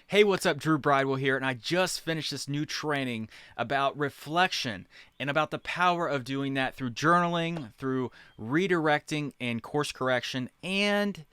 Hey, what's up? Drew Bridewell here, and I just finished this new training about reflection and about the power of doing that through journaling, through redirecting and course correction, and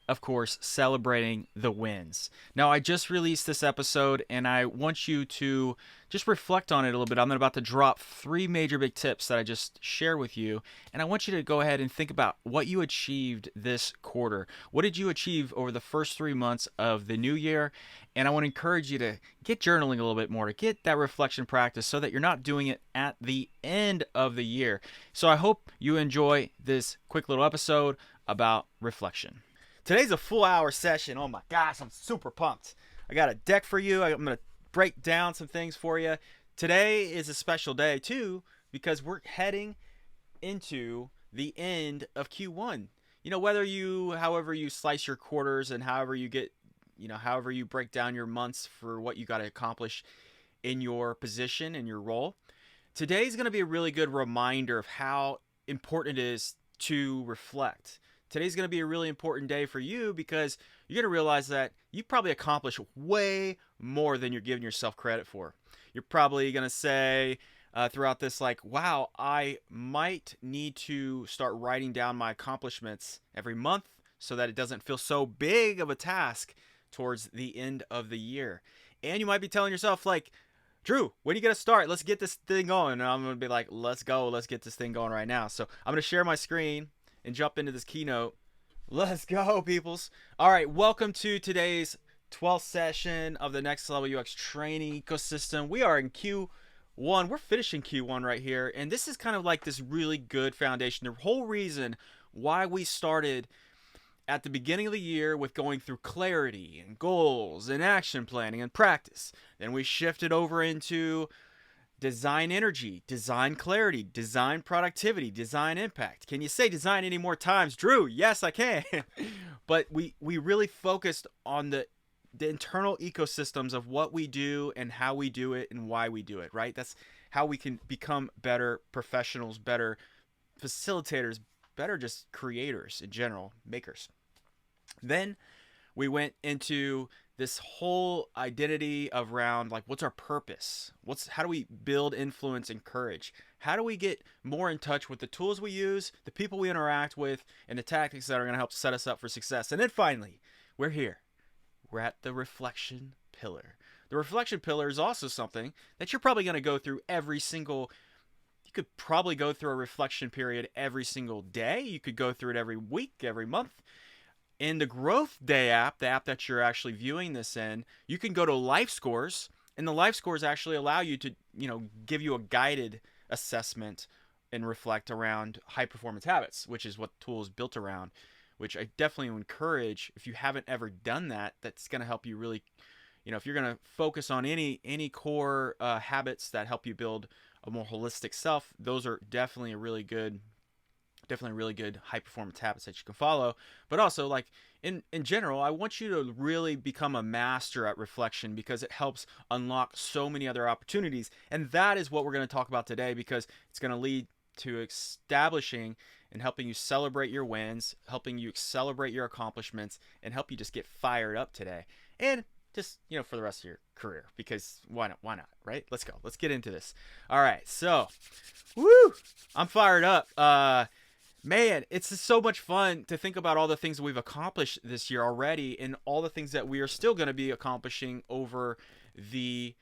of course, celebrating the wins. Now, I just released this episode and I want you to just reflect on it a little bit. I'm about to drop three major big tips that I just shared with you. And I want you to go ahead and think about what you achieved this quarter. What did you achieve over the first 3 months of the new year? And I want to encourage you to get journaling a little bit more, to get that reflection practice so that you're not doing it at the end of the year. So I hope you enjoy this quick little episode about reflection. Today's a full hour session. Oh my gosh, I'm super pumped. I got a deck for you. I'm going to break down some things for you. Today is a special day too because we're heading into the end of Q1. However you slice your quarters and however you get, however you break down your months for what you got to accomplish in your position and your role. Today's going to be a really good reminder of how important it is to reflect. Today's going to be a really important day for you because you're going to realize that you probably accomplished way more than you're giving yourself credit for. You're probably going to say throughout this, like, wow, I might need to start writing down my accomplishments every month so that it doesn't feel so big of a task towards the end of the year. And you might be telling yourself, like, Drew, when are you going to start? Let's get this thing going. And I'm going to be like, let's go. Let's get this thing going right now. So I'm going to share my screen and jump into this keynote. Let's go, peoples. All right, welcome to today's 12th session of the Next Level UX training ecosystem. We are in Q1. We're finishing Q1 right here, and this is kind of like this really good foundation. The whole reason why we started at the beginning of the year with going through clarity and goals and action planning and practice. Then we shifted over into design energy, design clarity, design productivity, design impact. Can you say design any more times, Drew? Yes, I can. But we really focused on the internal ecosystems of what we do and how we do it and why we do it, right? That's how we can become better professionals, better facilitators, better just creators in general, makers. Then we went into this whole identity around, like, what's our purpose? How do we build influence and courage? How do we get more in touch with the tools we use, the people we interact with, and the tactics that are going to help set us up for success? And then finally, we're here. We're at the reflection pillar. The reflection pillar is also something that you're probably going to go through you could probably go through a reflection period every single day. You could go through it every week, every month. In the Growth Day app, the app that you're actually viewing this in, you can go to Life Scores, and the Life Scores actually allow you to, give you a guided assessment and reflect around high performance habits, which is what the tool is built around, which I definitely encourage. If you haven't ever done that, that's going to help you really, if you're going to focus on any core habits that help you build a more holistic self, those are definitely really good high performance habits that you can follow. But also, like, in general, I want you to really become a master at reflection because it helps unlock so many other opportunities. And that is what we're going to talk about today, because it's going to lead to establishing and helping you celebrate your wins, helping you celebrate your accomplishments, and help you just get fired up today. And just, for the rest of your career, because why not, right? Let's go. Let's get into this. All right. So, I'm fired up. Man, it's just so much fun to think about all the things that we've accomplished this year already, and all the things that we are still going to be accomplishing over the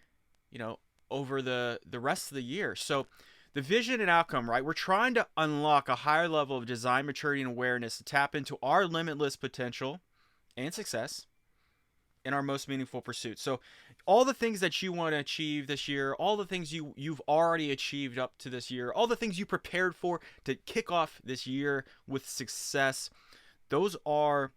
rest of the year. So the vision and outcome, right? We're trying to unlock a higher level of design maturity and awareness to tap into our limitless potential and success in our most meaningful pursuits. So all the things that you want to achieve this year, all the things you've already achieved up to this year, all the things you prepared for to kick off this year with success, those are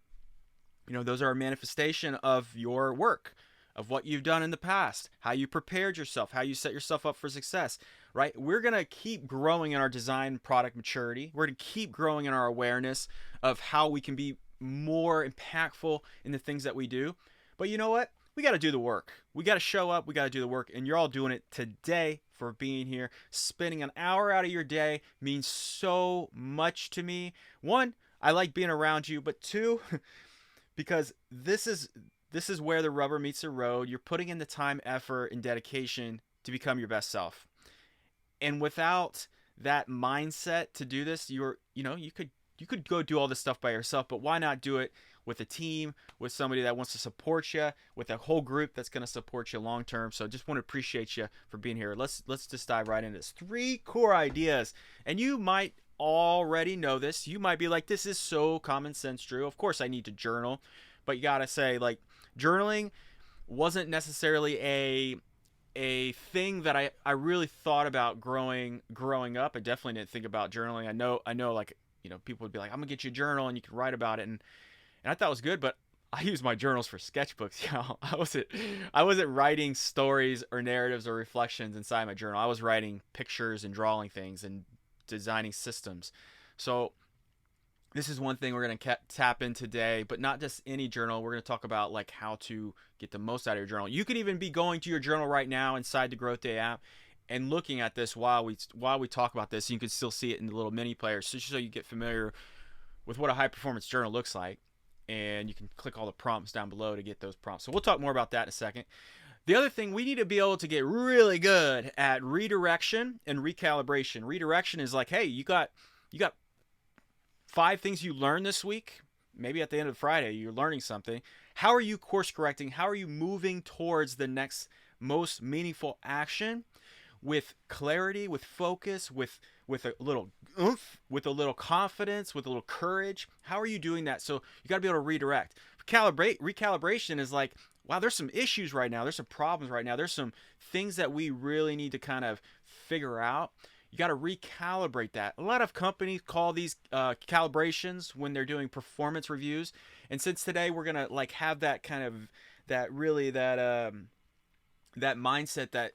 a manifestation of your work, of what you've done in the past, how you prepared yourself, how you set yourself up for success, right? We're going to keep growing in our design product maturity. We're going to keep growing in our awareness of how we can be more impactful in the things that we do. But you know what? We got to do the work. We got to show up. We got to do the work. And you're all doing it today for being here. Spending an hour out of your day means so much to me. One, I like being around you. But two, because this is this is where the rubber meets the road. You're putting in the time, effort, and dedication to become your best self. And without that mindset to do this, you could go do all this stuff by yourself, but why not do it with a team, with somebody that wants to support you, with a whole group that's going to support you long term. So just want to appreciate you for being here. Let's just dive right into this. 3 core ideas, and you might already know this. You might be like, this is so common sense, Drew. Of course I need to journal, but you got to say, like, journaling wasn't necessarily a thing that I really thought about growing up. I definitely didn't think about journaling. I know like, people would be like, I'm gonna get you a journal and you can write about it, and I thought it was good, but I use my journals for sketchbooks. I wasn't writing stories or narratives or reflections inside my journal. I was writing pictures and drawing things and designing systems. So this is one thing we're going to tap in today, but not just any journal. We're going to talk about like how to get the most out of your journal. You could even be going to your journal right now inside the Growth Day app and looking at this while we talk about this. You can still see it in the little mini players, so you get familiar with what a high performance journal looks like, and you can click all the prompts down below to get those prompts. So we'll talk more about that in a second. The other thing, we need to be able to get really good at redirection and recalibration. Redirection is like, hey, you got 5 things you learned this week. Maybe at the end of Friday, you're learning something. How are you course correcting? How are you moving towards the next most meaningful action with clarity, with focus, with a little oomph, with a little confidence, with a little courage? How are you doing that? So you got to be able to redirect. Recalibration is like, wow, there's some issues right now. There's some problems right now. There's some things that we really need to kind of figure out. You got to recalibrate that. A lot of companies call these calibrations when they're doing performance reviews. And since today we're gonna like have that kind of that mindset that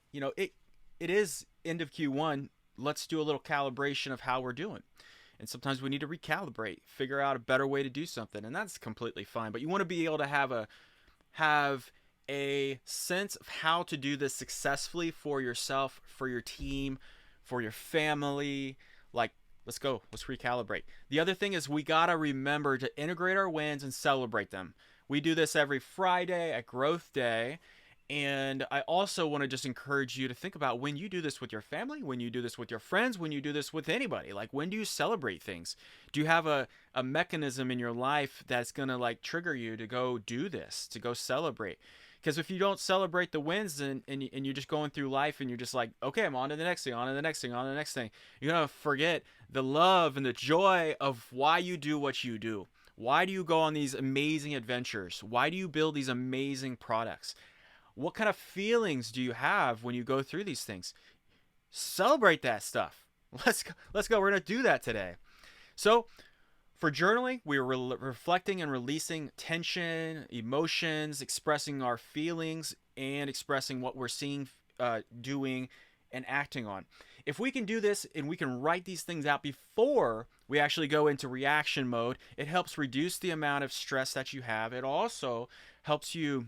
it is end of Q1. Let's do a little calibration of how we're doing. And sometimes we need to recalibrate, figure out a better way to do something, and that's completely fine. But you want to be able to have a sense of how to do this successfully for yourself, for your team, for your family. Like, let's recalibrate. The other thing is we gotta remember to integrate our wins and celebrate them. We do this every Friday at Growth Day, and I also want to just encourage you to think about when you do this with your family, when you do this with your friends, when you do this with anybody. Like, when do you celebrate things? Do you have a mechanism in your life that's gonna like trigger you to go do this, to go celebrate? Because if you don't celebrate the wins and you're just going through life and you're just like, okay, I'm on to the next thing, on to the next thing, on to the next thing, you're going to forget the love and the joy of why you do what you do. Why do you go on these amazing adventures? Why do you build these amazing products? What kind of feelings do you have when you go through these things? Celebrate that stuff. Let's go. We're going to do that today. So, for journaling, we are reflecting and releasing tension, emotions, expressing our feelings, and expressing what we're seeing, doing, and acting on. If we can do this and we can write these things out before we actually go into reaction mode, it helps reduce the amount of stress that you have. It also helps you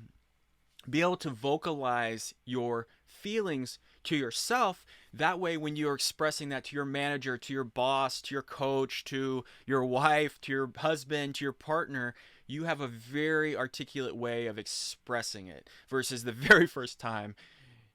be able to vocalize your feelings to yourself. That way, when you're expressing that to your manager, to your boss, to your coach, to your wife, to your husband, to your partner, you have a very articulate way of expressing it versus the very first time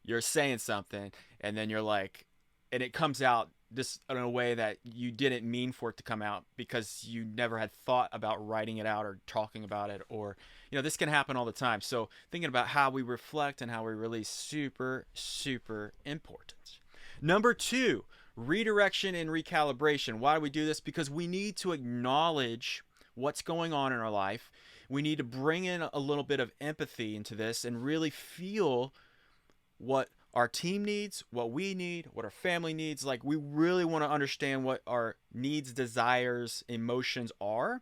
you're saying something and then you're like, and it comes out just in a way that you didn't mean for it to come out because you never had thought about writing it out or talking about it, or this can happen all the time. So thinking about how we reflect and how we release, super important. Number 2, redirection and recalibration. Why do we do this? Because we need to acknowledge what's going on in our life. We need to bring in a little bit of empathy into this and really feel what our team needs, what we need, what our family needs. Like, we really want to understand what our needs, desires, emotions are.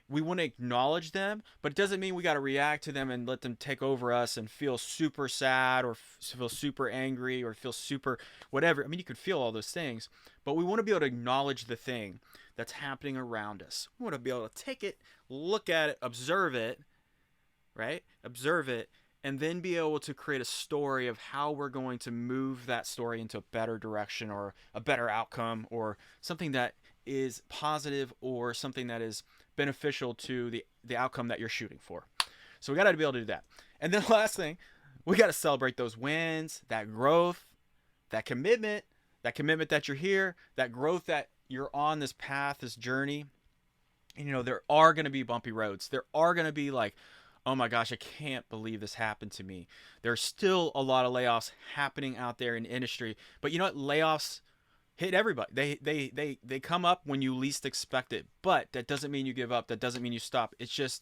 We want to acknowledge them, but it doesn't mean we got to react to them and let them take over us and feel super sad or feel super angry or feel super whatever. I mean, you could feel all those things, but we want to be able to acknowledge the thing that's happening around us. We want to be able to take it, look at it, observe it, right? Observe it, and then be able to create a story of how we're going to move that story into a better direction or a better outcome or something that is positive or something that is beneficial to the outcome that you're shooting for. So we got to be able to do that. And then the last thing, we got to celebrate those wins, that growth, that commitment that you're here, that growth that you're on this path, this journey. And, there are going to be bumpy roads. There are going to be like, oh my gosh, I can't believe this happened to me. There's still a lot of layoffs happening out there in the industry. But you know what? Layoffs hit everybody. They come up when you least expect it. But that doesn't mean you give up. That doesn't mean you stop. It's just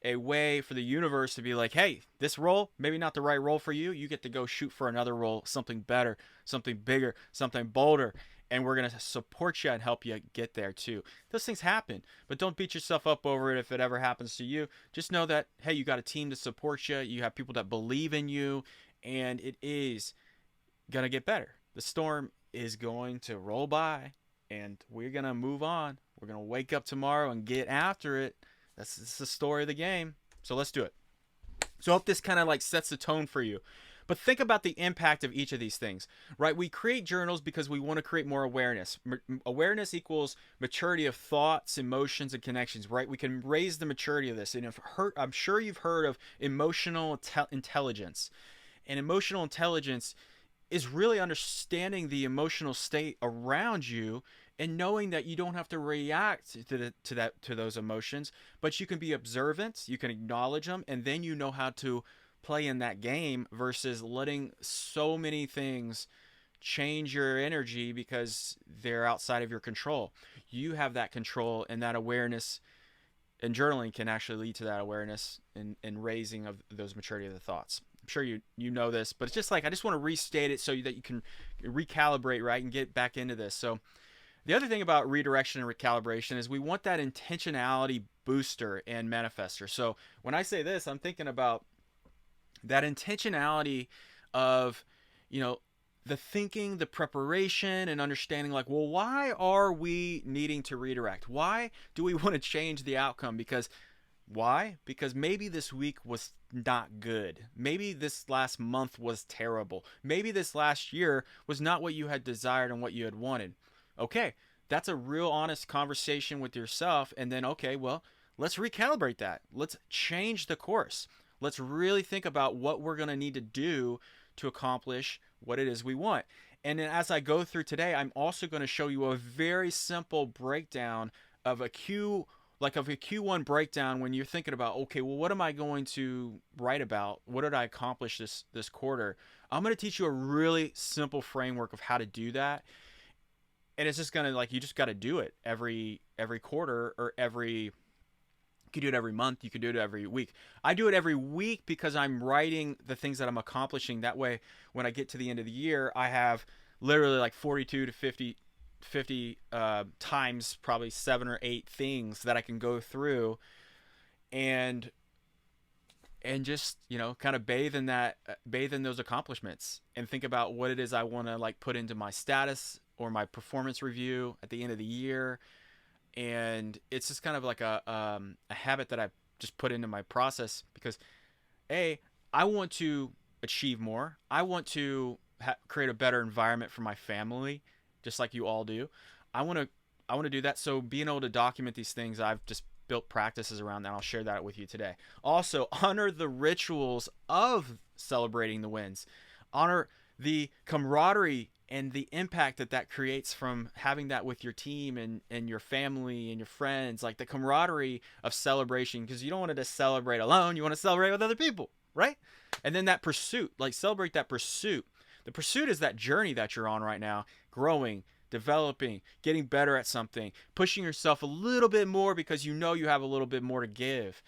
a way for the universe to be like, hey, this role, maybe not the right role for you. You get to go shoot for another role, something better, something bigger, something bolder. And we're going to support you and help you get there too. Those things happen, but don't beat yourself up over it if it ever happens to you. Just know that, hey, you got a team to support you. You have people that believe in you, and it is going to get better. The storm is going to roll by, and we're going to move on. We're going to wake up tomorrow and get after it. That's the story of the game. So let's do it. So I hope this kind of like sets the tone for you. But think about the impact of each of these things, right? We create journals because we want to create more awareness. Awareness equals maturity of thoughts, emotions, and connections, right? We can raise the maturity of this. And I'm sure you've heard of emotional intelligence. And emotional intelligence is really understanding the emotional state around you and knowing that you don't have to react to those emotions, but you can be observant, you can acknowledge them, and then you know how to play in that game versus letting so many things change your energy because they're outside of your control. You have that control, and that awareness and journaling can actually lead to that awareness and raising of those maturity of the thoughts. I'm sure you know this, but it's just like I just want to restate it so that you can recalibrate, right, and get back into this. So the other thing about redirection and recalibration is we want that intentionality booster and manifester. So when I say this, I'm thinking about that intentionality of, the thinking, the preparation, and understanding like, well, why are we needing to redirect? Why do we want to change the outcome? Why? Because maybe this week was not good. Maybe this last month was terrible. Maybe this last year was not what you had desired and what you had wanted. Okay, that's a real honest conversation with yourself. And then, okay, well, let's recalibrate that. Let's change the course. Let's really think about what we're going to need to do to accomplish what it is we want. And then as I go through today, I'm also going to show you a very simple breakdown of a Q1 breakdown when you're thinking about, okay, well, what am I going to write about? What did I accomplish this quarter? I'm going to teach you a really simple framework of how to do that. And it's just going to you just got to do it every quarter or you could do it every month. You could do it every week. I do it every week because I'm writing the things that I'm accomplishing. That way, when I get to the end of the year, I have literally like 42 to 50 times, probably 7 or 8 things that I can go through and just, kind of bathe in those accomplishments and think about what it is I want to put into my status or my performance review at the end of the year. And it's just kind of like a habit that I just put into my process because, I want to achieve more. I want to create a better environment for my family, just like you all do. I want to do that. So being able to document these things, I've just built practices around that. I'll share that with you today. Also, honor the rituals of celebrating the wins. Honor the camaraderie and the impact that creates from having that with your team and your family and your friends, like the camaraderie of celebration, because you don't want to just celebrate alone. You want to celebrate with other people, right? And then that pursuit, celebrate that pursuit. The pursuit is that journey that you're on right now, growing, developing, getting better at something, pushing yourself a little bit more because you have a little bit more to give.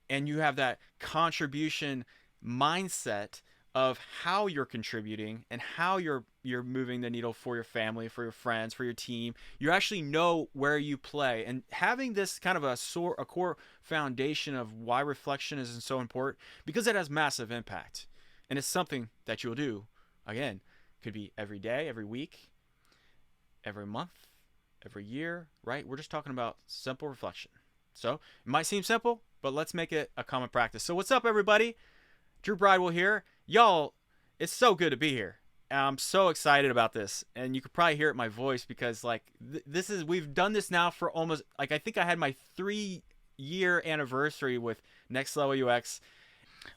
And you have that contribution mindset of how you're contributing and how you're moving the needle for your family, for your friends, for your team. You actually know where you play, and having this kind of a core foundation of why reflection is so important, because it has massive impact, and it's something that you'll do. Again, could be every day, every week, every month, every year, right? We're just talking about simple reflection. So it might seem simple, but let's make it a common practice. So what's up, everybody? Drew Bridewell here. Y'all, it's so good to be here. I'm so excited about this, and you could probably hear it in my voice because we've done this now for almost I think I had my 3-year anniversary with Next Level UX,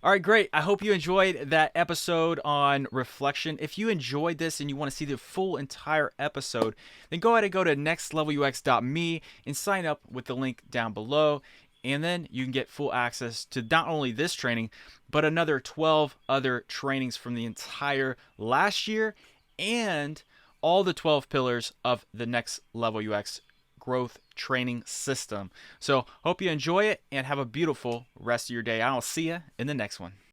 All right, great. I hope you enjoyed that episode on reflection. If you enjoyed this and you want to see the full entire episode, then go ahead and go to nextlevelux.me and sign up with the link down below. And then you can get full access to not only this training, but another 12 other trainings from the entire last year and all the 12 pillars of the Next Level UX growth training system. So hope you enjoy it and have a beautiful rest of your day. I'll see you in the next one.